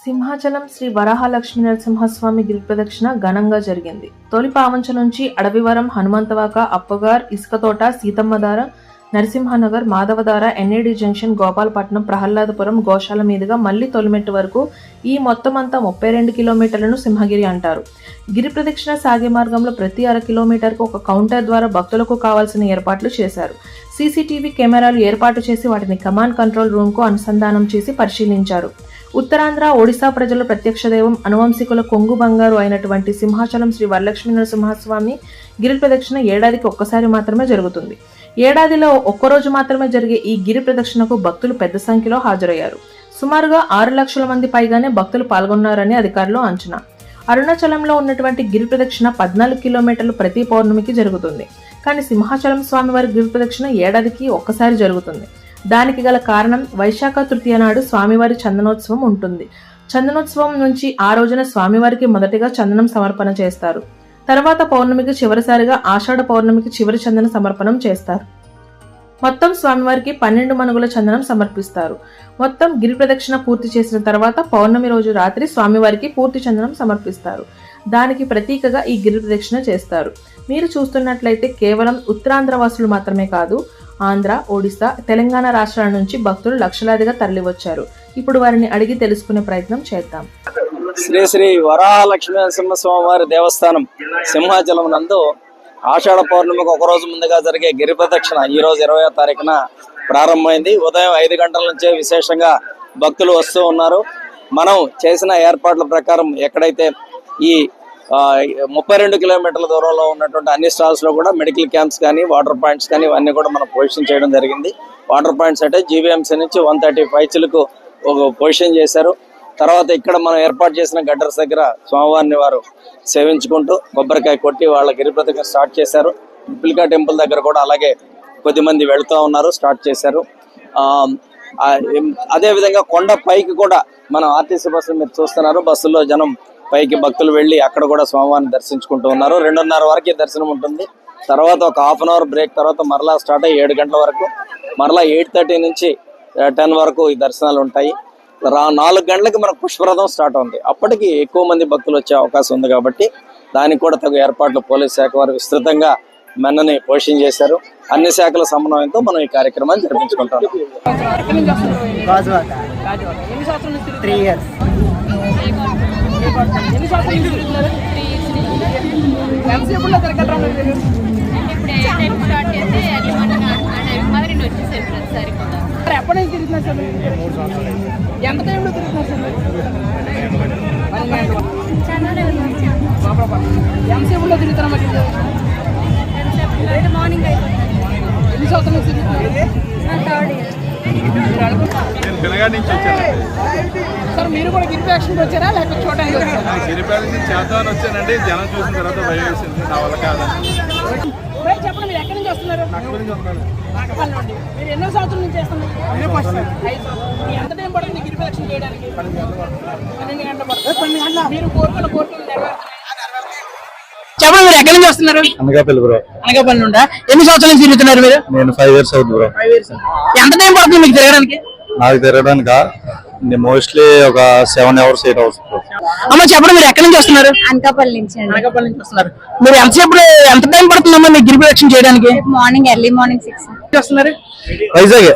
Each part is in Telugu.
సింహాచలం శ్రీ వరాహలక్ష్మీ నరసింహస్వామి గిరి ప్రదక్షిణ ఘనంగా జరిగింది. తొలి పావంచ నుంచి అడవివరం, హనుమంతవాక, అప్పగార్, ఇసుకతోట, సీతమ్మధార, నరసింహనగర్, మాధవధార, ఎన్ఏడి జంక్షన్, గోపాలపట్నం, ప్రహ్లాదపురం, గోశాల మీదుగా మళ్లీ తొలిమెట్టు వరకు ఈ మొత్తం అంతా 32 కిలోమీటర్లను సింహగిరి అంటారు. గిరి ప్రదక్షిణ సాగే మార్గంలో ప్రతి 1/2 కిలోమీటర్కు ఒక కౌంటర్ ద్వారా భక్తులకు కావాల్సిన ఏర్పాట్లు చేశారు. సీసీటీవీ కెమెరాలు ఏర్పాటు చేసి వాటిని కమాండ్ కంట్రోల్ రూమ్కు అనుసంధానం చేసి పరిశీలించారు. ఉత్తరాంధ్ర, ఒడిశా ప్రజల ప్రత్యక్ష దైవం, అనువంశికుల కొంగు బంగారు అయినటువంటి సింహాచలం శ్రీ వరలక్ష్మీ నరసింహస్వామి గిరి ప్రదక్షిణ ఏడాదికి ఒక్కసారి మాత్రమే జరుగుతుంది. ఏడాదిలో ఒక్కరోజు మాత్రమే జరిగే ఈ గిరి ప్రదక్షిణకు భక్తులు పెద్ద సంఖ్యలో హాజరయ్యారు. సుమారుగా 6 లక్షల మంది పైగానే భక్తులు పాల్గొన్నారని అధికారులు అంచనా. అరుణాచలంలో ఉన్నటువంటి గిరి ప్రదక్షిణ 14 కిలోమీటర్లు ప్రతి పౌర్ణమికి జరుగుతుంది. కానీ సింహాచలం స్వామివారి గిరి ప్రదక్షిణ ఏడాదికి ఒక్కసారి జరుగుతుంది. దానికి గల కారణం వైశాఖ తృతీయ నాడు స్వామివారి చందనోత్సవం ఉంటుంది. చందనోత్సవం నుంచి ఆ రోజున స్వామివారికి మొదటిగా చందనం సమర్పణ చేస్తారు. తర్వాత పౌర్ణమికి చివరిసారిగా ఆషాఢ పౌర్ణమికి చివరి చందన సమర్పణం చేస్తారు. మొత్తం స్వామివారికి 12 మనుగుల చందనం సమర్పిస్తారు. మొత్తం గిరి ప్రదక్షిణ పూర్తి చేసిన తర్వాత పౌర్ణమి రోజు రాత్రి స్వామివారికి పూర్తి చందనం సమర్పిస్తారు. దానికి ప్రతీకగా ఈ గిరి ప్రదక్షిణ చేస్తారు. మీరు చూస్తున్నట్లయితే కేవలం ఉత్తరాంధ్ర వాసులు మాత్రమే కాదు, ఆంధ్ర, ఒడిశా, తెలంగాణ రాష్ట్రాల నుంచి భక్తులు లక్షలాదిగా తరలివచ్చారు. ఇప్పుడు వారిని అడిగి తెలుసుకునే ప్రయత్నం చేద్దాం. శ్రీ శ్రీ వరాహలక్ష్మీ నరసింహస్వామి వారి దేవస్థానం సింహాచలం నందు ఆషాఢ పౌర్ణమికి ఒక రోజు ముందుగా జరిగే గిరి ప్రదక్షిణ ఈ రోజు 20వ తారీఖున ప్రారంభమైంది. ఉదయం 5 గంటల నుంచే విశేషంగా భక్తులు వస్తూ ఉన్నారు. మనం చేసిన ఏర్పాట్ల ప్రకారం ఎక్కడైతే ఈ 32 కిలోమీటర్ల దూరంలో ఉన్నటువంటి అన్ని స్టాల్స్ లో కూడా మెడికల్ క్యాంప్స్ కానీ, వాటర్ పాయింట్స్ కానీ ఇవన్నీ కూడా మనం పొజిషన్ చేయడం జరిగింది. వాటర్ పాయింట్స్ అంటే జీవీఎంసీ నుంచి 135 చిలకు ఒక పొజిషన్ చేశారు. తర్వాత ఇక్కడ మనం ఏర్పాటు చేసిన గడ్డర్స్ దగ్గర స్వామివారిని వారు సేవించుకుంటూ కొబ్బరికాయ కొట్టి వాళ్ళ గిరి ప్రదక్షిణ స్టార్ట్ చేశారు. పిల్కా టెంపుల్ దగ్గర కూడా అలాగే కొద్దిమంది వెళుతూ ఉన్నారు, స్టార్ట్ చేశారు. అదేవిధంగా కొండ పైకి కూడా మనం ఆర్టీసీ బస్సులు మీరు చూస్తున్నారు, బస్సుల్లో జనం పైకి భక్తులు వెళ్ళి అక్కడ కూడా స్వామివారిని దర్శించుకుంటూ ఉన్నారు. 2:30 వరకు దర్శనం ఉంటుంది. తర్వాత ఒక ½ అవర్ బ్రేక్ తర్వాత మరలా స్టార్ట్ అయ్యి 7 గంటల వరకు, మరలా 8:30 నుంచి 10 వరకు ఈ దర్శనాలు ఉంటాయి. 4 గంటలకి మనకు పుష్పరథం స్టార్ట్ ఉంది. అప్పటికి ఎక్కువ మంది భక్తులు వచ్చే అవకాశం ఉంది కాబట్టి దానికి కూడా తగు ఏర్పాట్లు పోలీస్ శాఖ వారు విస్తృతంగా మెన్నని పోషణ చేశారు. అన్ని శాఖల సమన్వయంతో మనం ఈ కార్యక్రమాన్ని జరిపించుకుంటాం. ఎప్పటి నుంచి తిరుగుతున్నారు సార్? ఎంత టైంలో తిరుగుతున్నారు సార్? ఎంతసేపులో తిరుగుతారా? మరి మార్నింగ్ ఎన్ని సంవత్సరాలు తిరుగుతున్నారు? సార్ మీరు కూడా గిరి ప్రదక్షిణకి వచ్చారా లేకపోతే చూడడానికి వచ్చారా? గిరి ప్రదక్షిణ చేద్దామని వచ్చానండి. జనం చూసిన తర్వాత భయం వేసింది, నా వల్ల కాదని. చెప్పండి, మీరు ఎక్కడి నుంచి వస్తున్నారు? నాగపల్లి నుండి. మీరు ఎన్నో సంవత్సరాల నుంచి చేస్తున్నారు? ఎంత టైం పడుతుంది గిరి ప్రదక్షిణ చేయడానికి? 12 గంటలు పడుతుంది. మీరు కోరుకున్న చెప్పండి, మీరు ఎక్కడి నుంచి వస్తున్నారు? అనకాపల్లి బ్రో. అనకాపల్లి నుండా? ఎన్ని సంవత్సరాల నుంచి తిరుగుతున్నారు మీరు? నేను 5 years అవుతుంది బ్రో. 5 years. ఎంత టైం పడుతుంది మీకు తిరగడానికి? నాకు తిరగడానికా మోస్ట్లీ ఒక 7 hours 8 hours బ్రో. అమ్మ చెప్పండి, మీరు ఎక్కడి నుంచి వస్తున్నారు? అనకాపల్లి నుంచి. అనకాపల్లి నుంచి వస్తున్నారు. మీరు ఎంత టైం పడుతుందమ్మా మీకు గిరి ప్రదక్షిణ చేయడానికి? ఎర్లీ మార్నింగ్ 6 వస్తున్నారు. వైజాగ్.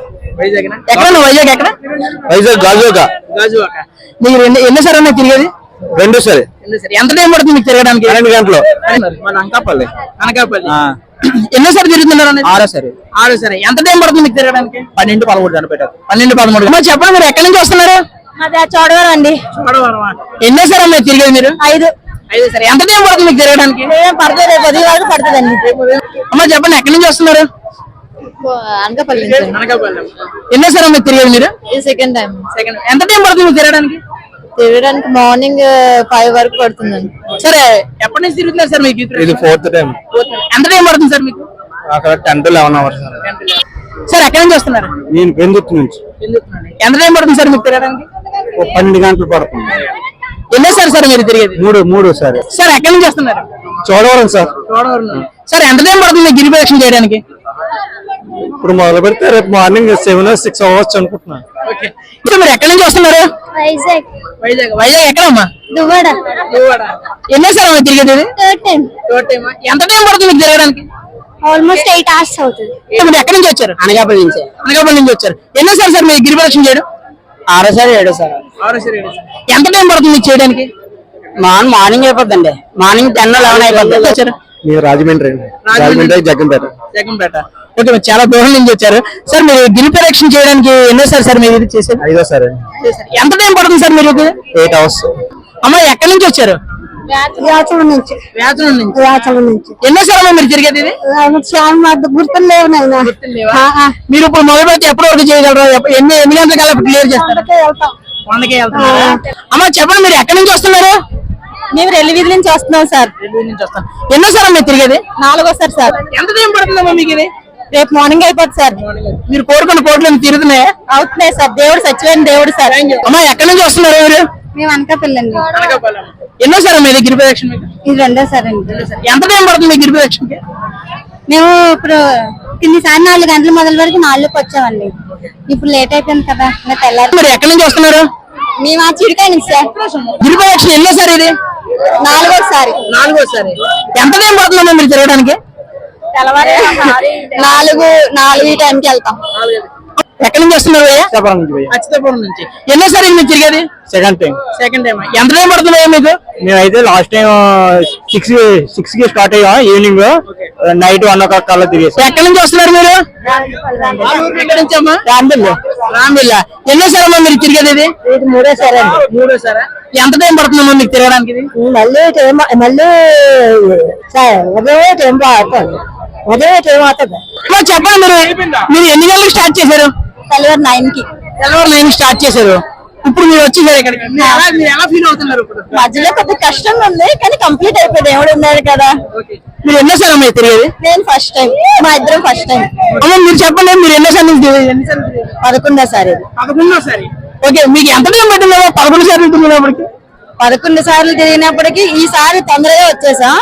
ఎక్కడ? వైజాగ్ ఎక్కడ? వైజాగ్ గాజువాక. మీరు ఎన్నిసార్లు తిరిగేది? 2 సారి. ఎంత టైం పడుతుంది మీకు తిరగడానికి? 12 గంటలు. అనకాపల్లి. ఎన్నోసారి తిరుగుతున్నారు? 6 సారి. ఎంత టైం పడుతుంది మీకు తిరగడానికి? 12-13 చనిపోయారు. 12-13. చెప్పండి, మీరు ఎక్కడి నుంచి వస్తున్నారు? చోడవరం అండి. ఎన్నోసారి మీరు తిరిగేది? మీరు 5 సారి. ఎంత టైం పడుతుంది మీకు తిరగడానికి? పడుతుంది, 10 వరకు పడుతుందండి. అమ్మ చెప్పండి, ఎక్కడి నుంచి వస్తున్నారు? అనకాపల్లి. ఎన్నోసారి మీరు తిరిగేది? మీరు సెకండ్ టైం. ఎంత టైం పడుతుంది మీకు తిరగడానికి? మార్నింగ్ 5 వరకు పడుతుందండి. సరే, ఎప్పటి నుంచి తిరుగుతున్నారు సార్ మీకు? ఇది 4th టైం. ఎంత టైం పడుతుంది సార్ మీకు? అక్కడ 10 to 11 hours. సార్ ఎక్కడి నుంచి వస్తున్నారు? నేను పెందుతు నుంచి. ఎంత టైం పడుతుంది సార్ మీకు తిరగడానికి? 12 గంటలు పడుతుంది. ఎన్నోసారి సార్ మీరు తిరిగేది? 3 సారి. సార్ ఎక్కడి నుంచి వస్తున్నారు? చోడవరం సార్. సార్ ఎంత టైం పడుతుంది గిరి ప్రదక్షిణ చేయడానికి? ఇప్పుడు మొదలు పెడితే రేపు మార్నింగ్ 7 or 6 hours అనుకుంటున్నాను. ఓకే. ఇప్పుడు మీరు ఎక్కడి నుంచి వస్తున్నారు? వైజాగ్ వైజాగ్. వైజాగ్ ఎక్కడమ్మా? దువ్వాడ దువ్వాడ. ఎన్నోసారి అమ్మా తిరిగేది ఇది? థర్డ్ టైం ఎంత టైం పడుతుంది మీకు తిరగడానికి? ఆల్మోస్ట్ 8 hours అవుతుంది. మీరు ఎక్కడి నుంచి వచ్చారు? అనకాపల్లి నుంచి అనకాపల్లి నుంచి వచ్చారు. ఎన్నోసారి సార్ మీరు గిరి ప్రదక్షిణ చేయడం? 6సారి 7సారి. ఎంత టైం పడుతుంది మీకు చేయడానికి? మార్నింగ్ అయిపోద్దండి. మార్నింగ్ 10 11 అయిపోద్ది. వచ్చారు మీరు రాజమండ్రి జగ్గంపేట. జగంపేట. ఓకే, మీరు చాలా దూరం నుంచి వచ్చారు. సార్ మీరు గిరి ప్రదక్షిణ చేయడానికి ఎన్నోసారి సార్ మీరు ఇది చేశారు? 5సారి. ఎంత టైం పడుతుంది సార్ మీరు? 8 hours. అమ్మ ఎక్కడి నుంచి వచ్చారు? వ్యాచలం నుంచి వ్యాచనం నుంచి. వ్యాచలం నుంచి ఎన్నోసారి అమ్మా మీరు తిరిగేది ఇది? గుర్తులు లేవు నాయన. మీరు ఇప్పుడు మొదలు పెడితే ఎప్పటి వరకు చేయగలరు? ఎన్ని గంటల క్లియర్ చేస్తారు? వందకే వెళ్తున్నారా? అమ్మ చెప్పండి, మీరు ఎక్కడి నుంచి వస్తున్నారు? మేము రెల్లి వీధి నుంచి వస్తున్నాం సార్. ఎన్నోసారి మీరు తిరిగేది? 4వసారి సార్. ఎంత టైం పడుతుందమ్మా మీకు ఇది? రేపు మార్నింగ్ అయిపోతుంది సార్. మీరు కోరుకున్న కోట్లు తిరుగుతున్నాయా? అవుతున్నాయి సార్. దేవుడు సచివైన దేవుడు సార్. అమ్మా ఎక్కడి నుంచి వస్తున్నారు మీరు? మేము అనకాపల్లండి. ఎన్నోసారి మీరు గిరి ప్రదక్షిణ మీకు? ఇది 2వసారి అండి. ఎంత టైం పడుతుంది మీకు గిరి ప్రదక్షిణకి? మేము ఇప్పుడు కిందిసారి 4 గంటల మొదల వరకు 4కి వచ్చామండి. ఇప్పుడు లేట్ అయిపోయింది కదా, ఇంకా తెల్లారి. మీరు ఎక్కడి నుంచి వస్తున్నారు? మేము ఆ చిడికాయ నుంచి సార్. గిరి ప్రదక్షిణ ఎన్నోసారి ఇది? 4వసారి. 4వసారి. ఎంత టైం పడుతుందమ్మా మీరు తిరగడానికి? తెల్లవారు 4 ఈ టైంకి వెళ్తాం. ఎక్కడి నుంచి వస్తున్నారు? అచ్యుతాపురం నుంచి. ఎన్నోసారి మీరు తిరిగేది? Second time. Second time. ఎంత టైం పడుతుందా మీకు? మేమైతే లాస్ట్ టైం 6 కి స్టార్ట్ అయ్యాం. ఈవినింగ్ నైట్ 1 o'clock కల్లా తిరిగేసాం. ఎక్కడి నుంచి వస్తున్నారు మీరు? ఎక్కడి నుంచి అమ్మా? రాంబిల్ల. ఎన్నోసారి అమ్మా మీరు తిరిగేది ఇది? 3వసారి అండి. 3వసారా? ఎంత టైం పడుతుందమ్మా మీకు తిరగడానికి ఇది? మళ్ళీ ఉదయం టైం అవుతుంది. అమ్మా చెప్పండి, మీరు ఎన్ని గంటలకు స్టార్ట్ చేశారు? తెల్లవారు 9కి. తెల్లవారు 9 స్టార్ట్ చేశారు. ఇప్పుడు మీరు వచ్చేసారు ఇక్కడికి. మీరు ఎలా ఫీల్ అవుతున్నారు ఇప్పుడు? మధ్యలో కొద్దిగా కష్టంగా ఉంది కానీ కంప్లీట్ అయిపోయింది. ఎవడు ఉన్నాడు కదా. మీరు ఎన్నోసారి అమ్మా తిరిగేది? నేను ఫస్ట్ టైం. మా ఇద్దరం ఫస్ట్ టైం. అమ్మ మీరు చెప్పండి, మీరు ఎన్నోసారి నుంచి తిరిగేది? 11వసారి. 11వసారి. ఓకే, మీకు ఎంత టైం పట్టిందో 11 సార్లు తిరిగినప్పటికి? 11 సార్లు తిరిగినప్పటికి ఈసారి తొందరగా వచ్చేసాం.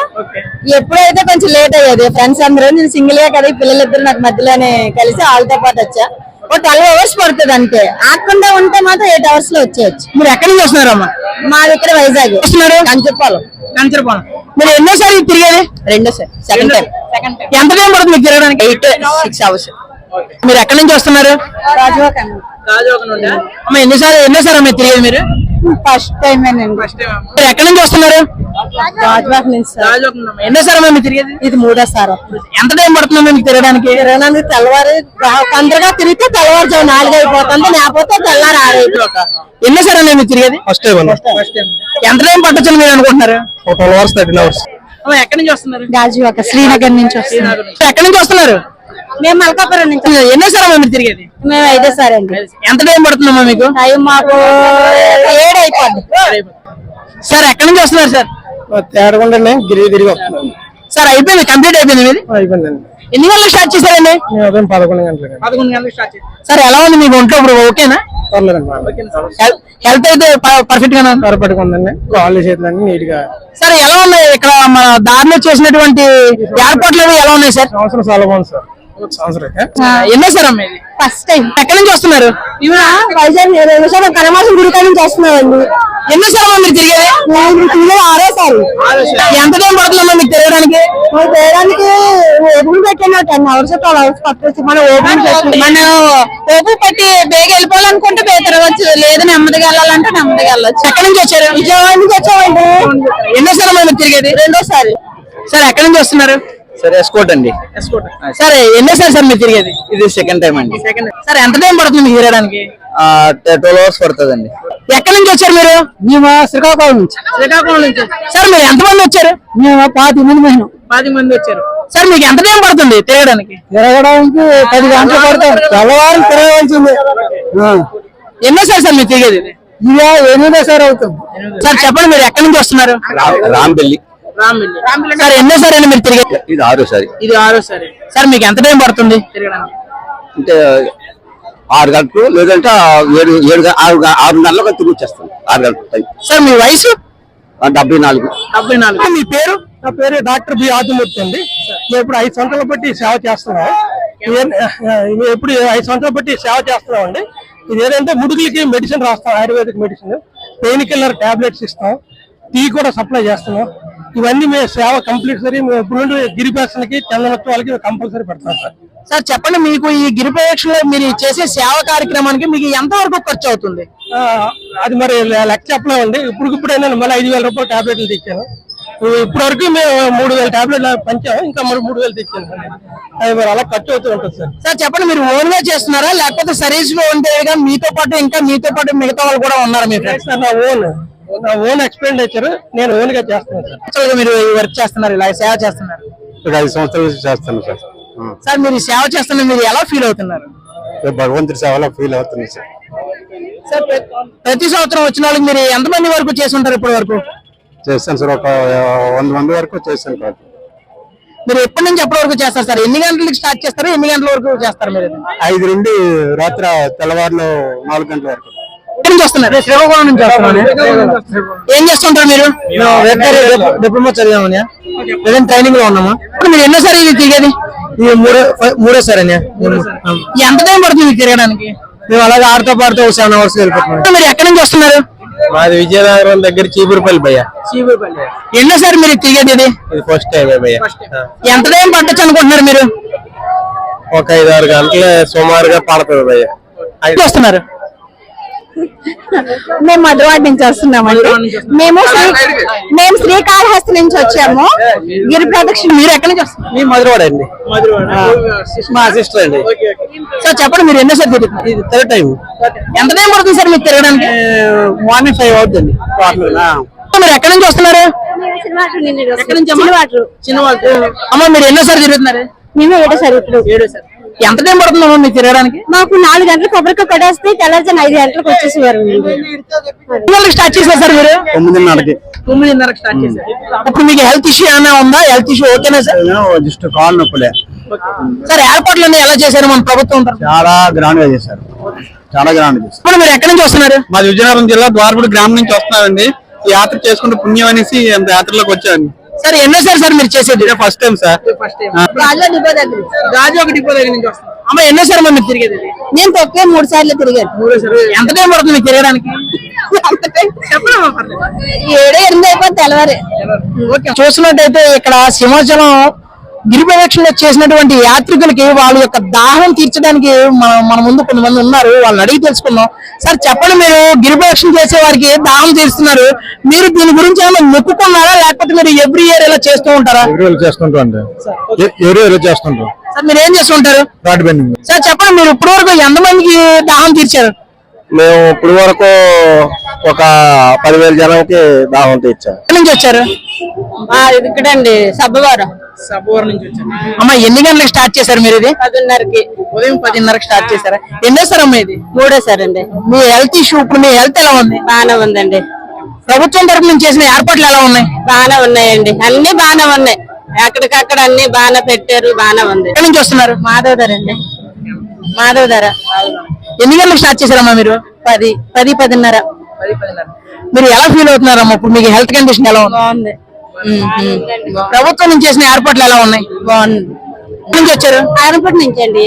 ఎప్పుడైతే కొంచెం లేట్ అయ్యేది. ఫ్రెండ్స్ అందరూ, నేను సింగిల్ గా కదా, పిల్లలిద్దరు నాకు మధ్యలోనే కలిసి వాళ్ళతో పాటు వచ్చా. ఒక 12 hours పడుతుంది అంతే. ఆకుండా ఉంటే మాత్రం 8 hours లో వచ్చేయచ్చు. మీరు ఎక్కడి నుంచి వస్తున్నారమ్మా? మా దగ్గర వైజాగ్ వస్తున్నారు. కంచపాలెం. మీరు ఎన్నోసారి తిరిగేది? 2వసారి. Second time. ఎంత టైం పడుతుంది మీకు తిరగడానికి? 6 hours. మీరు ఎక్కడి నుంచి వస్తున్నారు? రాజువాక. అమ్మ ఎన్నోసారి అమ్మ తిరిగేది మీరు? First time. మీరు ఎక్కడి నుంచి వస్తున్నారు? రాజువాక నుంచి సార్. ఎన్నోసారి అమ్మ మీరు తిరిగేది? ఇది 3వసారి. ఎంత టైం పడుతుందో మీకు తిరగడానికి? తెల్లవారు తొందరగా తిరిగితే తెల్లవారుజాము 4 అయిపోతుంది. లేకపోతే తెల్లారి 6 అయిపోతుంది. ఎన్నోసారి అమ్మ మీరు తిరిగేది? First time. ఎంత టైం పట్టొచ్చని మీరు అనుకుంటున్నారు? 12 hours 13 hours. అమ్మ ఎక్కడి నుంచి వస్తున్నారు? గాజువాక శ్రీనగర్ నుంచి వస్తున్నాం. ఎక్కడి నుంచి వస్తున్నారు? మేము మల్కాపురం నుంచి. ఎన్నోసారి అమ్మ మీరు తిరిగేది? మేము 5వసారి అండి. ఎంత టైం పడుతుందమ్మా మీకు? టైం మాకు 7 అయిపోద్ది. సార్ ఎక్కడి నుంచి వస్తున్నారు సార్? తేడకుండా గిరి తిరిగి వస్తున్నాం. సార్ అయిపోయింది, కంప్లీట్ అయిపోయింది మీది? అయిపోయిందండి. ఎన్ని గంటలకు స్టార్ట్ చేశారండి? మేము ఉదయం 11 గంటలకి. 11 గంటలకు స్టార్ట్ చేశారు. సార్ ఎలా ఉంది మీకు ఒంట్లో ఇప్పుడు? ఓకేనా? పర్లేదండి. హెల్త్ అయితే పర్ఫెక్ట్ గానే పట్టుకుందండి. కాళ్ళు చేతులన్నీ నీట్ గా. సార్ ఎలా ఉన్నాయి ఇక్కడ మన దారిలో చేసినటువంటి ఏర్పాట్లు అవి ఎలా ఉన్నాయి సార్? సంవత్సరం చాలా బాగుంది సార్. సంవత్సరం ఎన్నో సార్ అమ్మ ఇది? First time. ఎక్కడి నుంచి వస్తున్నారు? వైజాగ్ కనమాసం గుడికాడ నుంచి వస్తున్నామండి. ఎన్నో సార్ అమ్మ మీరు తిరిగేది? 6వసారి. ఎంత టైం పడుతుందమ్మా మీకు తిరగడానికి? చేయడానికి ఓపెన్ పెట్టిన 10 hours 12 hours పట్టవచ్చు. మనం ఓపెన్ పెట్టి బేగ వెళ్ళిపోవాలనుకుంటే బేగ తిరగచ్చు. లేదు నెమ్మదిగా వెళ్ళాలంటే నెమ్మదిగా వెళ్ళొచ్చు. ఎక్కడి నుంచి వచ్చారు? విజయవాడ నుంచి వచ్చామండి. ఎన్నో సార్ అమ్మ మీరు తిరిగేది? 2వసారి. సార్ ఎక్కడి నుంచి వస్తున్నారు? సరే ఎస్కోట్ అండి. సార్ ఎన్నోసారి సార్ మీరు తిరిగేది? ఇది సెకండ్ టైం అండి. సార్ ఎంత టైం పడుతుంది మీకు తిరగడానికి? 12 hours పడుతుందండి. ఎక్కడి నుంచి వచ్చారు మీరు? మేము శ్రీకాకుళం నుంచి. శ్రీకాకుళం నుంచి. సార్ మీరు ఎంతమంది వచ్చారు? మేము 10 మంది వచ్చారు. సార్ మీకు ఎంత టైం పడుతుంది తిరగడానికి? 10 గంటలు పడుతుంది. తెల్లవారు తిరగవలసింది. ఎన్నోసారి సార్ మీరు తిరిగేది? ఇదే 8వసారి అవుతుంది. సార్ చెప్పండి, మీరు ఎక్కడి నుంచి వస్తున్నారు? రాంబెల్లి. సార్ ఎన్నోసారి అండి మీరు తిరిగేది? ఇది 6సారి. ఇది 6సారి. సార్ మీకు ఎంత టైం పడుతుంది తిరగడానికి? అంటే 6 గంటలు లేదంటే 6 నెలలకు తిరిగి వచ్చేస్తాను. 6 గంటలు టైం. సార్ మీ వయసు? 74. మీ పేరు? నా పేరు డాక్టర్ బి ఆదిమూర్తి అండి. మేము ఇప్పుడు 5 సంవత్సరాల బట్టి సేవ చేస్తున్నాం. ఇప్పుడు 5 సంవత్సరాల బట్టి సేవ చేస్తున్నాం అండి. ఇది ఏంటంటే ముడుకులకి మెడిసిన్ రాస్తాం, ayurvedic medicine, pain killer tablets ఇస్తాం, టీ కూడా సప్లై చేస్తున్నాం. ఇవన్నీ మేము సేవ కంపల్సరీ ఇప్పుడు గిరిపేషన్కి చందనోత్సవాలకి కంపల్సరీ పెడతాం సార్. సార్ చెప్పండి, మీకు ఈ గిరిప్రదక్షిణలో మీరు చేసే సేవ కార్యక్రమానికి మీకు ఎంత వరకు ఖర్చు అవుతుంది? అది మరి లెక్క చెప్పలేమండి. ఇప్పుడైనా మళ్ళీ 5,000 రూపాయలు టాబ్లెట్లు తెచ్చాను. ఇప్పటి వరకు మేము 3,000 టాబ్లెట్లు పంచాము, ఇంకా మరి 3,000 తెచ్చాను. అది మరి అలా ఖర్చు అవుతూ ఉంటుంది సార్. సార్ చెప్పండి, మీరు ఓన్ గా చేస్తున్నారా లేకపోతే సర్వీస్ లో ఉంటేగా మీతో పాటు మిగతా వాళ్ళు కూడా ఉన్నారా? మీ ఫ్రెండ్స్? నా ఓన్ ఎక్స్పెండిచర్, నేను ఓన్ గా చేస్తున్నాను సార్. మీరు ఈ వర్క్ చేస్తున్నారు, ఇలా సేవ చేస్తున్నారు? 5 సంవత్సరాల నుంచి చేస్తాను సార్. సార్ మీరు సేవ చేస్తున్న మీరు ఎలా ఫీల్ అవుతున్నారు? భగవంతుడి సేవలో ఫీల్ అవుతుంది సార్. సార్ ప్రతి సంవత్సరం వచ్చిన వాళ్ళకి మీరు ఎంతమంది వరకు చేసి ఉంటారు ఇప్పటి వరకు? చేస్తాను సార్, ఒక 100 మంది వరకు చేస్తాను సార్. మీరు ఎప్పటి నుంచి ఎప్పటి వరకు చేస్తారు సార్? ఎన్ని గంటలకు స్టార్ట్ చేస్తారు, ఎన్ని గంటల వరకు చేస్తారు మీరు? 5 నుండి రాత్రి తెల్లవారులో 4 గంటల వరకు. ఎక్కడి నుంచి వస్తున్నారు? శ్రీకాకుళం నుంచి వస్తున్నాను. ఏం చేస్తుంటారు మీరు? డిప్లొమా చదివామని ట్రైనింగ్ లో ఉన్నామా? ఇప్పుడు మీరు ఎన్నోసారి ఇది తిరిగేది? ఇది మూడోసారి అని. ఎంత టైం పడుతుంది మీకు తిరగడానికి? మేము అలాగే ఆడుతూ పాడుతూ 7 hours వెళ్ళిపోతున్నాం. మీరు ఎక్కడి నుంచి వస్తున్నారు? మాది విజయనగరం దగ్గర చీపురుపల్లి భయ్య. ఎన్నోసారి మీరు తిరిగేది ఇది? ఇది ఫస్ట్ టైం భయ్య. ఎంత టైం పట్టచ్చు అనుకుంటున్నారు మీరు? ఒక 5-6 గంటలు సుమారుగా పడుతుంది భయ్య. వస్తున్నారు? మేము మధురవాడ నుంచి వస్తున్నామండి. మేము శ్రీకాళహస్తి నుంచి వచ్చాము. గిరి ప్రదక్షిణ. మీరు ఎక్కడి నుంచి వస్తున్నారు? మీ మధురవాడ అండి. మా సిస్టర్ అండి. సార్ చెప్పండి, మీరు ఎన్నోసారి తిరుగుతున్నారు? ఇది 3rd టైం. ఎంత టైం పడుతుంది సార్ మీకు తిరగడానికి? మార్నింగ్ 5 అవుతుంది. మీరు ఎక్కడి నుంచి వస్తున్నారు? చిన్నవాళ్ళు. అమ్మ మీరు ఎన్నోసారి తిరుగుతున్నారు? మేము ఏడోసారి. ఎంత టైం పడుతుందమ్మా మీకు తిరగడానికి? మాకు 4 గంటలకు కొబ్బరికాయ కొట్టేస్తే తెల్లారుజామున 5 గంటలకు వచ్చేసేవారు. స్టార్ట్ చేశారు సార్ మీరు? 9:30కి. 9:30కి స్టార్ట్ చేశారు. ఇప్పుడు మీకు హెల్త్ ఇష్యూ ఏమైనా ఉందా? హెల్త్ ఇష్యూ ఓకేనా సార్? జస్ట్ కాల్ నొప్పులే. సార్ ఏర్పాట్లన్నీ ఎలా చేశారు మన ప్రభుత్వం? చాలా గ్రాండ్ గా చేశారు, చాలా గ్రాండ్ చేశారు. ఇప్పుడు మీరు ఎక్కడి నుంచి వస్తున్నారు? మాది విజయనగరం జిల్లా ద్వారపూడి గ్రామం నుంచి వస్తున్నారండి. ఈ యాత్ర చేసుకుంటూ పుణ్యం అనేసి యాత్రలోకి వచ్చాను. సార్ ఎన్నోసారి సార్ మీరు చేసేది? First time sir. Gajuwaka depot దగ్గర నుంచి వస్తున్నారు. అమ్మ ఎన్నోసారి మీరు తిరిగేది? నేను తొక్కే 3 సార్లు తిరిగాను. ఎంత టైం పడుతుంది మీకు తిరగడానికి? 7-8 అయిపోతే తెల్లవారు. చూసినట్టయితే ఇక్కడ సింహాచలం గిరి ప్రదక్షిణ చేసినటువంటి యాత్రికులకి వాళ్ళ యొక్క దాహం తీర్చడానికి మన ముందు కొంతమంది ఉన్నారు. వాళ్ళని అడిగి తెలుసుకుందాం. సార్ చెప్పండి, మీరు గిరి ప్రదక్షిణ చేసే వారికి దాహం తీరుస్తున్నారు, మీరు దీని గురించి ఏమైనా మొక్కుకున్నారా లేకపోతే మీరు ఎవ్రీ ఇయర్ ఇలా చేస్తూ ఉంటారా? చేస్తుంటాం. సార్ మీరు ఏం చేస్తుంటారు? సార్ చెప్పండి, మీరు ఇప్పటి వరకు ఎంతమందికి దాహం తీర్చారు? మేము ఇప్పుడు వరకు ఒక 10,000 జనానికి దాహం తీర్చాం. ఎక్కడి నుంచి వచ్చారు? ఇక్కడండి సబ్బవారం. నుంచి వచ్చారు. అమ్మ ఎన్ని గంటలకు స్టార్ట్ చేశారు మీరు ఇది? 10:30కి. ఉదయం 10:30కి స్టార్ట్ చేశారా? ఎన్నోసారి అమ్మా ఇది? 3వ అండి. మీ హెల్త్ ఇష్యూ, ఇప్పుడు మీ హెల్త్ ఎలా ఉంది? బాగానే ఉందండి. ప్రభుత్వం తరపు నుంచి చేసిన ఏర్పాట్లు ఎలా ఉన్నాయి? బాగానే ఉన్నాయండి, అన్ని బాగానే ఉన్నాయి. ఎక్కడికక్కడ అన్ని బాగానే పెట్టారు, బాగానే ఉంది. ఎక్కడి నుంచి వస్తున్నారు? మాధవధర అండి. మాధవధర. ఎన్ని గంటలకు స్టార్ట్ చేశారమ్మా మీరు? 10-10:30. మీరు ఎలా ఫీల్ అవుతున్నారమ్మా? ఇప్పుడు మీకు హెల్త్ కండిషన్ ఎలా ఉంది? బాగుంది. ప్రభుత్వం నుంచి చేసిన ఏర్పాట్లు ఎలా ఉన్నాయి? బాగుంది. ఎక్కడి నుంచి వచ్చారు? ఆయనపూటి నుంచి అండి.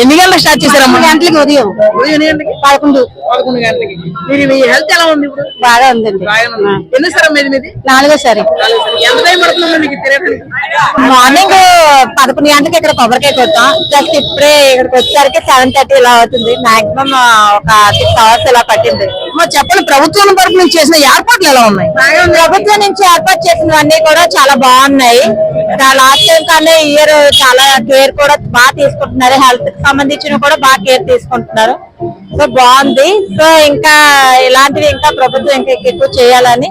ఎన్ని గంటలకు స్టార్ట్ చేశారమ్మా? 10 గంటలకి ఉదయం. ఉదయం ఎన్ని గంటలకి? 11 గంటలకి. మీరు మీ హెల్త్ ఎలా ఉంది ఇప్పుడు? బాగా ఉందండి. ఎన్నిసారి మీది? 4వ. ఎంత టైం పడుతుందమ్మా మీకు తిరగడానికి? మార్నింగ్ 11 గంటలకి ఇక్కడ కొబ్బరికాయ కొట్టాం. జస్ట్ ఇప్పుడే ఇక్కడికి వచ్చేసరికి 7:30 ఇలా అవుతుంది. మాక్సిమం ఒక 6 hours ఇలా పట్టింది. చెప్పండి, ప్రభుత్వం తరపు నుంచి చేసిన ఏర్పాట్లు ఎలా ఉన్నాయి? ప్రభుత్వం నుంచి ఏర్పాటు చేసినవన్నీ కూడా చాలా బాగున్నాయి. లాస్ట్ టైం కన్నా ఈ ఇయర్ చాలా కేర్ కూడా బాగా తీసుకుంటున్నారు. హెల్త్ కి సంబంధించిన కూడా బాగా కేర్ తీసుకుంటున్నారు. సో బాగుంది. సో ఇంకా ఇలాంటివి ఇంకా ప్రభుత్వం ఇంకా ఎక్కువ చేయాలని,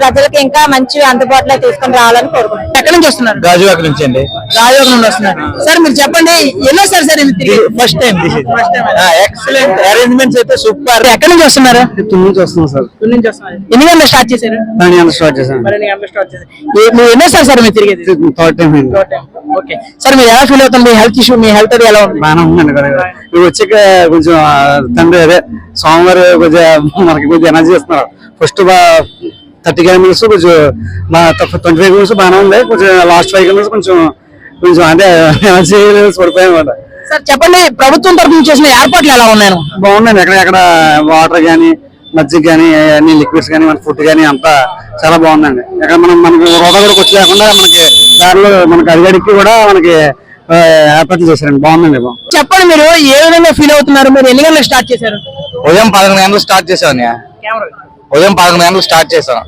ప్రజలకు ఇంకా మంచి అందుబాటులో తీసుకొని రావాలని కోరుకుంటున్నాను. ఎక్కడి నుంచి వస్తున్నారు? గాజువాక నుంచి అండి. గాజువాక నుండి వస్తున్నారు. సార్ మీరు చెప్పండి, ఎన్నోసారి sir first time. Excellent arrangements అయితే సూపర్. ఎక్కడి నుంచి వస్తున్నారు? తుని నుంచి వస్తున్నాం సార్. ఎన్ని గంటలు స్టార్ట్ చేశారు? 12 గంటలు స్టార్ట్ చేశాను. మీరు ఎన్నోసారి సార్ మీరు తిరిగేది? 3rd టైం అండి. ఓకే సార్, మీరు ఎలా ఫీల్ అవుతుంది? మీ హెల్త్ ఇష్యూ, మీ హెల్త్ అది ఎలా ఉంది? బాగానే ఉందండి. నువ్వు వచ్చాక కొంచెం తండ్రి అదే సోమవారం కొంచెం మనకి కొంచెం ఎనర్జీ ఇస్తున్నారు. ఫస్ట్ 35 minutes కొంచెం 25 minutes బాగానే ఉంది. కొంచెం లాస్ట్ 5 minutes కొంచెం అంటే ఎనర్జీ పడిపోయాయి అన్నమాట. సార్ చెప్పండి, ప్రభుత్వం తరఫున చేసిన ఏర్పాట్లు ఎలా ఉన్నాయి? బాగుందండి. ఎక్కడ వాటర్ కానీ మజ్జిగ కానీ అన్ని లిక్విడ్స్ కానీ మన ఫుడ్ కానీ అంతా చాలా బాగుందండి. ఇక్కడ మనకి రోడ్డు కూడా వచ్చి లేకుండా మనకి దారిలో మనకి అడిగడికి కూడా మనకి ఏర్పాట్లు చేశారండి. బాగుందండి. చెప్పండి, మీరు ఏ విధంగా ఫీల్ అవుతున్నారు? మీరు ఎన్ని గంటలకు స్టార్ట్ చేశారు? ఉదయం 11 గంటలకు స్టార్ట్ చేసాం. ఉదయం 11 గంటలకు స్టార్ట్ చేసాం.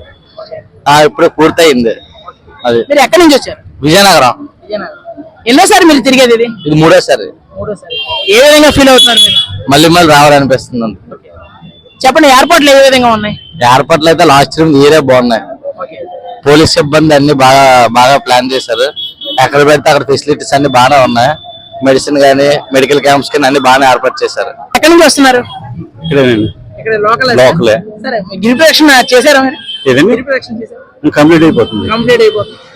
ఇప్పుడు పూర్తయింది. అది మీరు ఎక్కడి నుంచి వచ్చారు? విజయనగరం. ఎన్నోసారి మీరు తిరిగేది ఇది? ఇది మూడోసారి. ఏ విధంగా ఫీల్ అవుతున్నారు మీరు? మళ్ళీ రావాలనిపిస్తుంది. చెప్పండి, ఏర్పాట్లు ఏ విధంగా ఉన్నాయి? ఏర్పాట్లు అయితే లాస్ట్ టైం ఏరియా బాగున్నాయి. పోలీస్ సిబ్బంది అన్ని బాగా ప్లాన్ చేశారు. ఎక్కడ పెడితే అక్కడ ఫెసిలిటీస్ అన్ని బాగానే ఉన్నాయి. మెడిసిన్ గానీ మెడికల్ క్యాంప్స్ కానీ అన్ని బాగానే ఏర్పాటు చేశారు. ఎక్కడి నుంచి వస్తున్నారు? ఇక్కడేనండి, లోకలే. సరే, గిరి ప్రదక్షిణ చేశారా మీరు? ఏదండి కంప్లీట్ అయిపోతుంది.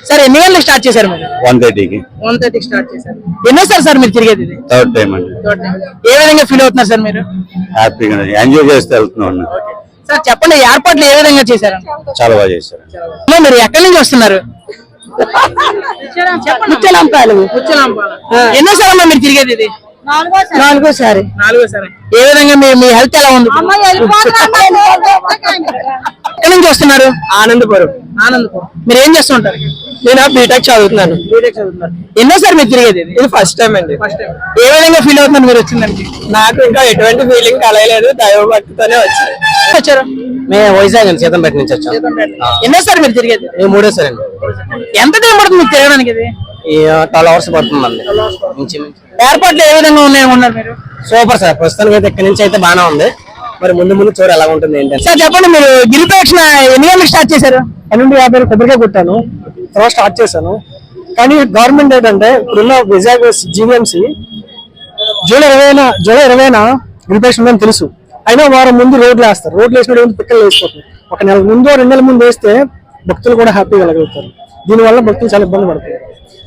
సార్ ఎన్ని గంటలకు స్టార్ట్ చేశారు మీరు? 1:30కి 1:30కి స్టార్ట్ చేశారు. ఎన్నోసారి సార్ మీరు తిరిగేది ఇది? థర్డ్ టైం అండి. ఏ విధంగా ఫీల్ అవుతున్నారు సార్ మీరు? హ్యాపీగా ఎంజాయ్ చేస్తూ వెళ్తున్నాం. సార్ చెప్పండి, ఏర్పాట్లు ఏ విధంగా చేశారు? చాలా బాగా చేశారు. మీరు ఎక్కడి నుంచి వస్తున్నారు? ఎన్నోసారి అమ్మా మీరు తిరిగేది ఇది? నాలుగోసారి. ఏ విధంగా మీ హెల్త్ ఎలా ఉంది? ఎక్కడి నుంచి వస్తున్నారు? ఆనందపురం. మీరు ఏం చేస్తుంటారు? నేను బీటెక్ చదువుతున్నాను. ఎన్నోసారి మీరు తిరిగేది ఇది? ఇది ఫస్ట్ టైం అండి. ఏ విధంగా ఫీల్ అవుతున్నారు మీరు వచ్చిందానికి? నాకు ఇంకా ఎటువంటి ఫీలింగ్ కలగలేదు. దైవ భక్తితోనే వచ్చారు. మేము వైజాగ్ అండి, సీతంపేట నుంచి వచ్చాం. ఎన్నోసారి మీరు తిరిగేది? మూడోసారి అండి. ఎంత టైం పడుతుంది మీకు తిరగడానికి? ఇది 12 hours పడుతుందండి. ఏర్పాట్లు ఏ విధంగా ఉన్నాయనుకున్నారు మీరు? Super sir. ప్రస్తుతానికి అయితే ఇక్కడ నుంచి అయితే బాగానే ఉంది. మరి ముందు చూడ ఎలా ఉంటుంది ఏంటంటే. సార్ చెప్పండి, మీరు గిరి ప్రదక్షిణ ఎన్ని గంటలకు స్టార్ట్ చేశారు? 12:50 కొబ్బరికాయ కొట్టాను, తర్వాత స్టార్ట్ చేశాను. కానీ గవర్నమెంట్ ఏంటంటే ఇప్పుడున్న విజయ్ జీవీఎంసీ జూలై 20న గిరిపేషన్ ఉందని తెలుసు. అయినా వారం ముందు రోడ్లు వేస్తారు. రోడ్లు వేసినప్పుడు పిక్కలు వేసిపోతుంది. ఒక నెల ముందు 2 నెలల ముందు వేస్తే భక్తులు కూడా హ్యాపీగా వెళ్ళగలుగుతారు. దీనివల్ల భక్తులు చాలా ఇబ్బంది పడతారు.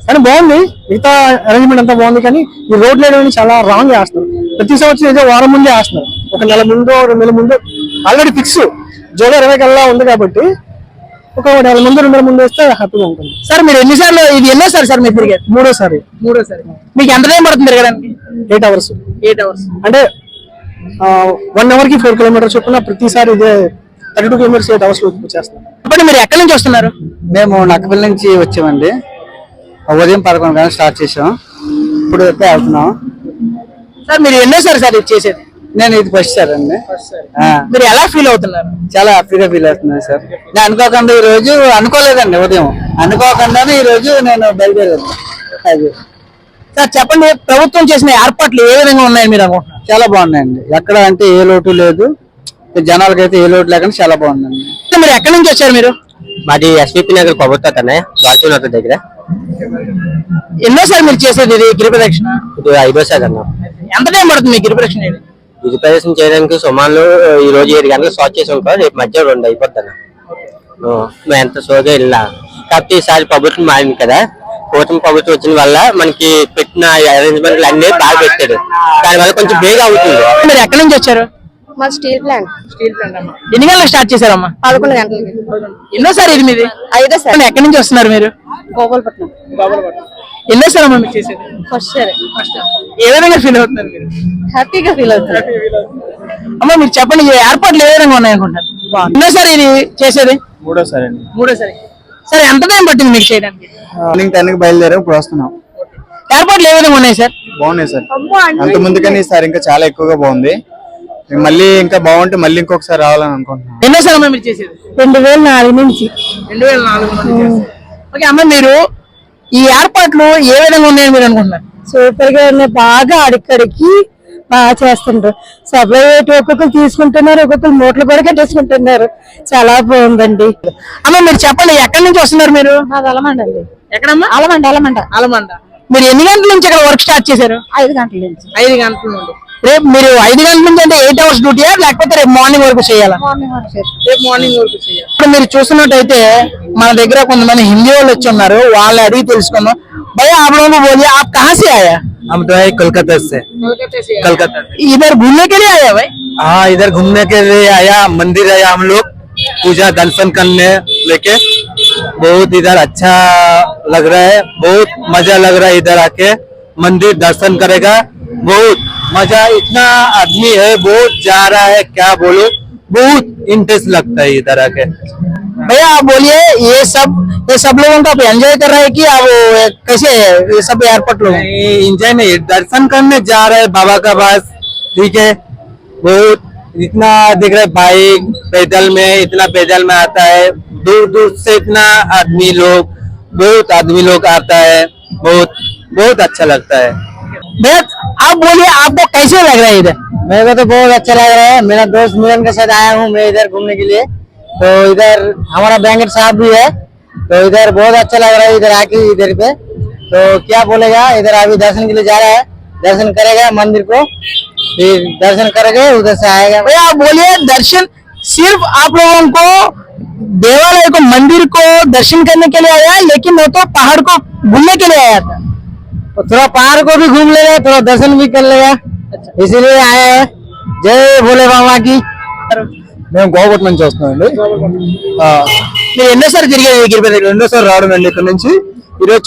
కానీ బాగుంది, మిగతా అరేంజ్మెంట్ అంతా బాగుంది. కానీ ఈ రోడ్లు వేయడం చాలా రాంగ్ వేస్తున్నారు. ప్రతి సంవత్సరం ఏదో వారం ముందే వేస్తున్నారు. ఒక నెల ముందు 2 నెలల ముందు ఆల్రెడీ ఫిక్స్ జూలై 20 కల్లా ఉంది కాబట్టి ఒక నెల ముందు 2 నెలల ముందు వేస్తే హ్యాపీగా ఉంటుంది. సార్ మీరు ఎన్నిసార్లు ఇది ఎన్నోసారి సార్ మీరు తిరిగారు? మూడోసారి. మీకు ఎంత టైం పడుతుంది తిరగడానికి? 8 hours. 8 hours అంటే 1 hour కి 4 kilometers చొప్పున ప్రతిసారి ఇదే 32 kilometers 8 hours లో చేస్తాం. ఇప్పుడు మీరు ఎక్కడి నుంచి వస్తున్నారు? మేము నక్కపల్లి నుంచి వచ్చామండి. ఉదయం 11 గంటలకు స్టార్ట్ చేసాం. ఇప్పుడు వెళ్తున్నాం. సార్ మీరు ఎన్నోసారి సార్ ఇది చేసేది? నేను ఇది ఫస్ట్ సార్ అండి. మీరు ఎలా ఫీల్ అవుతున్నారు? చాలా హ్యాపీగా ఫీల్ అవుతున్నాను సార్. నేను అనుకోకుండా ఈ రోజు అనుకోలేదండి. ఉదయం అనుకోకుండానే ఈ రోజు నేను బయలుదేరాను. అది సార్ చెప్పండి, ప్రభుత్వం చేసిన ఏర్పాట్లు ఏ విధంగా ఉన్నాయని మీరు అనుకుంటున్నారు? చాలా బాగున్నాయండి. ఎక్కడ అంటే ఏ లోటు లేదు. జనాలకైతే ఏ లోటు లేకుండా చాలా బాగుందండి. మీరు ఎక్కడి నుంచి వచ్చారు మీరు? మాది ఎస్పీపీ నగర్ కొబ్బరితోటనే బాల్చూర్ దగ్గర. ఎన్నోసారి మీరు చేసేది ఇది గిరి ప్రదక్షిణ? ఇది 5వ అన్న. ఎంత టైం పడుతుంది మీకు గిరి ప్రదక్షిణ? గిరి ప్రదర్శన చేయడానికి సుమారు ఈ రోజు 7 గంటలకు స్టార్ట్ చేసి ఉంటాం. రేపు మధ్య 2 అయిపోద్ది. మేము ఎంత సోగా వెళ్ళా. కాకపోతే ఈసారి ప్రభుత్వం మారింది కదా, కూటమి ప్రభుత్వం వచ్చిన వల్ల మనకి పెట్టిన అరేంజ్మెంట్లు అన్ని బాగా పెట్టాడు. దానివల్ల కొంచెం బేగా అవుతుంది. మీరు ఎక్కడి నుంచి వచ్చారు? మా స్టీల్ ప్లాంట్. ఎన్ని గంటలకు స్టార్ట్ చేశారమ్మా? 11 గంటలకి. ఎన్నోసారి ఇది మీది? 5వ సారి. ఎక్కడి నుంచి వస్తున్నారు మీరు? గోపాలపట్నం. ఎన్నోసారి అమ్మా మీరు చేసేది? ఫస్ట్ సారి. ఏ విధంగా ఫీల్ అవుతున్నారు మీరు? హ్యాపీగా ఫీల్ అవుతున్నారు. అమ్మా మీరు చెప్పండి, ఈ ఏర్పాట్లు ఏ విధంగా ఉన్నాయనుకుంటారు? ఎన్నోసారి ఇది చేసేది? మూడోసారి అండి. మూడోసారి. సరే, ఎంత టైం పట్టింది మీకు చేయడానికి? మార్నింగ్ 10కి బయలుదేరాం. ఇప్పుడు వస్తున్నాం. ఏర్పాట్లు ఏ విధంగా ఉన్నాయి సార్? బాగున్నాయి సార్. అంత ముందుకని ఈసారి ఇంకా చాలా ఎక్కువగా బాగుంది. మళ్ళీ ఇంకా బాగుంటే మళ్ళీ ఇంకొకసారి రావాలని అనుకుంటున్నాం. ఎన్నోసారి అమ్మా మీరు చేసేది? 2004 నుంచి. 2004 ఓకే అమ్మ, మీరు ఈ ఏర్పాట్లు ఏ విధంగా ఉన్నాయని మీరు అనుకుంటున్నారు? సూపర్ గా ఉన్నాయి. బాగా అడిక్కడికి బాగా చేస్తుంటారు. సప్లై ఒక్కొక్కరు తీసుకుంటున్నారు, ఒక్కొక్కరు మూటలు కూడా కట్టేసుకుంటున్నారు. చాలా బాగుందండి. అమ్మ మీరు చెప్పండి, ఎక్కడి నుంచి వస్తున్నారు మీరు? మాది అలమండ అండి. ఎక్కడమ్మా? అలమండ. మీరు ఎన్ని గంటల నుంచి ఇక్కడ వర్క్ స్టార్ట్ చేశారు? 5 గంటల నుంచి. 5 గంటల నుండి. రేపు మీరు 5 గంటల నుంచి అంటే 8 hours డ్యూటీయా, లేకపోతే రేపు మార్నింగ్ వరకు చేయాలా? రేపు మార్నింగ్ వరకు చేయాలి. ఇప్పుడు మీరు చూస్తున్నట్టయితే మన దగ్గర కొంతమంది హిందీ వాళ్ళు వచ్చి ఉన్నారు. వాళ్ళు అడిగి తెలుసుకుందాం. भैया आप लोगों को बोलिए, आप कहाँ से आया? हम तो है कोलकाता से। कलकत्ता। इधर घूमने के लिए आया भाई? हाँ, इधर घूमने के लिए आया। मंदिर आया हम लोग पूजा दर्शन करने लेके। बहुत इधर अच्छा लग रहा है, बहुत मजा लग रहा है इधर आके। मंदिर दर्शन करेगा बहुत मजा, इतना आदमी है, बहुत जा रहा है, क्या बोलो, बहुत इंटरेस्ट लगता है इधर आके। भैया आप बोलिए, ये सब लोगों का एंजॉय कर रहे हैं कि आप कैसे है ये सब एयरपोर्ट लोग? इंजॉय नहीं, दर्शन करने जा रहे हैं बाबा का पास, ठीक है। बहुत इतना दिख रहा है, बाइक पैदल में, इतना पैदल में आता है, दूर दूर से इतना बहुत आदमी लोग आता है, बहुत अच्छा लगता है। भैया आप बोलिए, आपको कैसे लग रहा है इधर? मेरे को तो बहुत अच्छा लग रहा है। मेरा दोस्त मिलन के साथ आया हूँ मैं इधर घूमने के लिए, तो इधर हमारा बैंकेट साहब भी है, तो इधर बहुत अच्छा लग रहा है इधर आके, इधर पे तो क्या बोलेगा, इधर अभी दर्शन के लिए जा रहा है, दर्शन करेगा मंदिर को, फिर दर्शन करेंगे उधर से आएगा। भैया आप बोलिए, दर्शन सिर्फ आप लोगों को देवालय को, मंदिर को दर्शन करने के लिए आया, लेकिन वो तो पहाड़ को घूमने के लिए आया था। तो थोड़ा पहाड़ को भी घूम लेगा, थोड़ा दर्शन भी कर लेगा, इसीलिए आया है। जय भोले बाबा की। మేము గోవట్ నుంచి వస్తున్నామండి. మీరు ఎన్నోసారి తిరిగేది గిరిపతి? రెండోసారి రావడం అండి ఇక్కడ నుంచి. ఈరోజు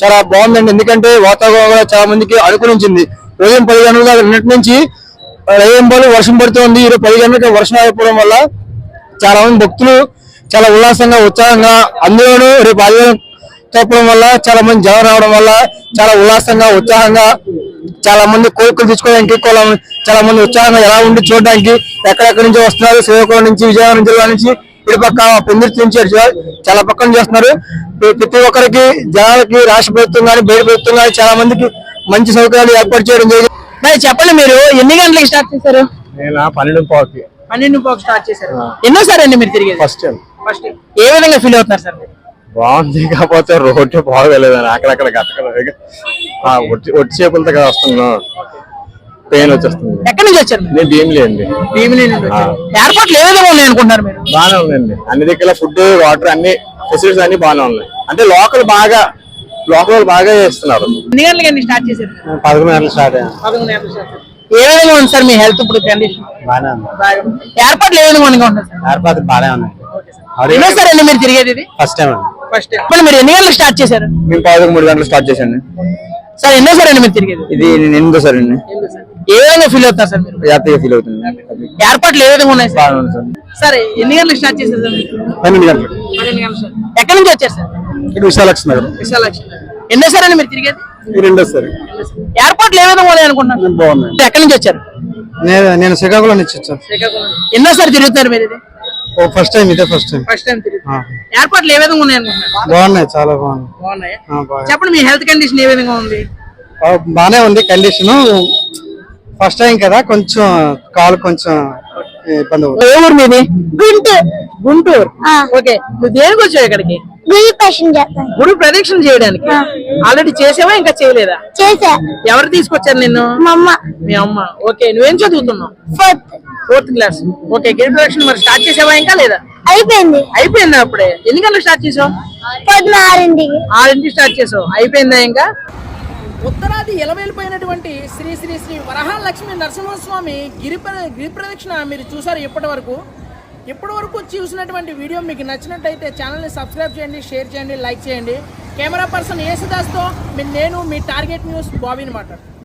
చాలా బాగుందండి, ఎందుకంటే వాతావరణం కూడా చాలా మందికి అనుకూలించింది. ఉదయం 10 గంటల దాకా నిన్నటి నుంచి రేయింబోలు వర్షం పడుతోంది. ఈరోజు 10 గంటలకు వర్షం అయిపోవడం వల్ల చాలా మంది భక్తులు చాలా ఉల్లాసంగా, ఉత్సాహంగా, అందులోనూ రేపు ఆదివారం చెప్పడం వల్ల చాలా మంది జనం రావడం వల్ల చాలా ఉల్లాసంగా, ఉత్సాహంగా, చాలా మంది కోరికలు తీసుకోవడానికి, చాలా మంది ఉత్సాహంగా ఎలా ఉండి చూడడానికి ఎక్కడెక్కడి నుంచి వస్తున్నారు. శ్రీకాకుళం నుంచి, విజయనగరం జిల్లా నుంచి, ఇటు పక్క పెందుర్తి నుంచి చాలా పక్కన చేస్తున్నారు. ప్రతి ఒక్కరికి జనాలకి రాష్ట్ర ప్రభుత్వం కానీ, బయట ప్రభుత్వం కానీ చాలా మందికి మంచి సౌకర్యాలు ఏర్పాటు చేయడం జరిగింది. మరి చెప్పండి, మీరు ఎన్ని గంటలకు స్టార్ట్ చేశారు? నేను 12:15కి 12:15 స్టార్ట్ చేశారు. ఎన్నోసారి అండి మీరు తిరిగేది? First time. ఏ విధంగా ఫీల్ అవుతున్నారు సార్? బాగుంది, కాకపోతే రోడ్డు బాగోలేదని అక్కడక్కడ ఒట్టి చేపలతో కదా వస్తున్నాం, పెయిన్ వచ్చేస్తుంది. ఎక్కడి నుంచి వచ్చారు? నేను భీమిలీ అండి. భీమిలీ నుండి వచ్చారు. ఎయిర్పోర్ట్లు ఏ విధంగా ఉన్నాయి అనుకుంటున్నారు మీరు? బాగానే ఉందండి, అన్ని దగ్గర ఫుడ్, వాటర్, అన్ని ఫెసిలిటీస్ అన్ని బాగానే ఉన్నాయి. అంటే లోకల్ బాగా చేస్తున్నారు. ఎన్ని గంటలకి స్టార్ట్ చేశారు? 11 గంటలు స్టార్ట్ అయ్యాను. 11 గంటలు స్టార్ట్. ఏ విధంగా ఉంది సార్ మీ హెల్త్ ఇప్పుడు కండిషన్? బాగానే ఉంది. ఎయిర్పోర్ట్లు ఏ విధంగా ఉంటుంది సార్? ఎయిర్పోర్ట్ బాగానే ఉన్నాయి. ఎన్నోసారి అండి మీరు తిరిగేది ఇది? ఫస్ట్ టైం అండి. First time. ఇప్పుడు మీరు ఎన్ని గంటలకు స్టార్ట్ చేశారు? మేము 3 గంటలు స్టార్ట్ చేశాను సార్. ఎన్నోసారి అండి మీరు తిరిగేది? ఇది 8వ అండి. ఏ విధంగా ఫీల్ అవుతారు సార్ మీరు? హ్యాపీగా ఫీల్ అవుతుంది. ఎయిర్పోర్ట్లు ఏ విధంగా ఉన్నాయి సార్? బాగానే ఉంది సార్. సరే, ఎన్ని గంటలకు స్టార్ట్ చేశారు సార్? 12 గంటలు. 12 గంటలు సార్. ఎక్కడి నుంచి వచ్చారు సార్? ఇది విశాలక్ష్మి నగర్. విశాలక్ష్మి. ఎన్నోసారి అండి మీరు తిరిగేది? ఇది 2వ. ఎయిర్పోర్ట్లు ఏ విధంగా ఉన్నాయి అనుకుంటున్నారు? బాగున్నాయి. ఎక్కడి నుంచి వచ్చారు? నేను శ్రీకాకుళం నుంచి వచ్చాను. ఎన్నోసారి తిరుగుతున్నారు మీరు ఇది? First time. ఇదే ఫస్ట్ టైం. ఫస్ట్ టైం తిరుగుతున్నారు. ఎయిర్పోర్ట్లు ఏ విధంగా ఉన్నాయి అనుకుంటున్నారు? బాగున్నాయి, చాలా బాగున్నాయి. బాగున్నాయి. చెప్పండి, మీ హెల్త్ కండిషన్ ఏ విధంగా ఉంది? బాగానే ఉంది కండిషన్. ఫస్ట్ టైం కదా, కొంచెం కాలు కొంచెం ఇబ్బంది అవుతుంది. ఏ ఊరు మీది? గుంటూరు. ఓకే, నువ్వు దేనికి వచ్చావు ఇక్కడికి? గుడి ప్రదక్షిణ చేయడానికి. ఆల్రెడీ చేసావా, ఇంకా చేయలేదా? చేసా. ఎవరు తీసుకొచ్చారు నిన్ను? మీ అమ్మ. ఓకే, నువ్వేం చదువుతున్నావు? 4th class. ఓకే, గిరి ప్రదక్షిణ మరి స్టార్ట్ చేసావా ఇంకా లేదా? అయిపోయిందా అప్పుడే? ఎన్ని గంటలకు స్టార్ట్ చేసావు? 6ంటికి స్టార్ట్ చేసావు. అయిపోయిందా ఇంకా? ఉత్తరాది ఎలవేలిపోయినటువంటి శ్రీ శ్రీ శ్రీ వరహాలక్ష్మి నరసింహస్వామి గిరి ప్రదక్షిణ మీరు చూసారు ఇప్పటి వరకు చూసినటువంటి వీడియో మీకు నచ్చినట్టయితే ఛానల్ని సబ్స్క్రైబ్ చేయండి, షేర్ చేయండి, లైక్ చేయండి. కెమెరా పర్సన్ యేసుదాస్తో నేను మీ టార్గెట్ న్యూస్ బాబీని మాట్లాడుతున్నాను.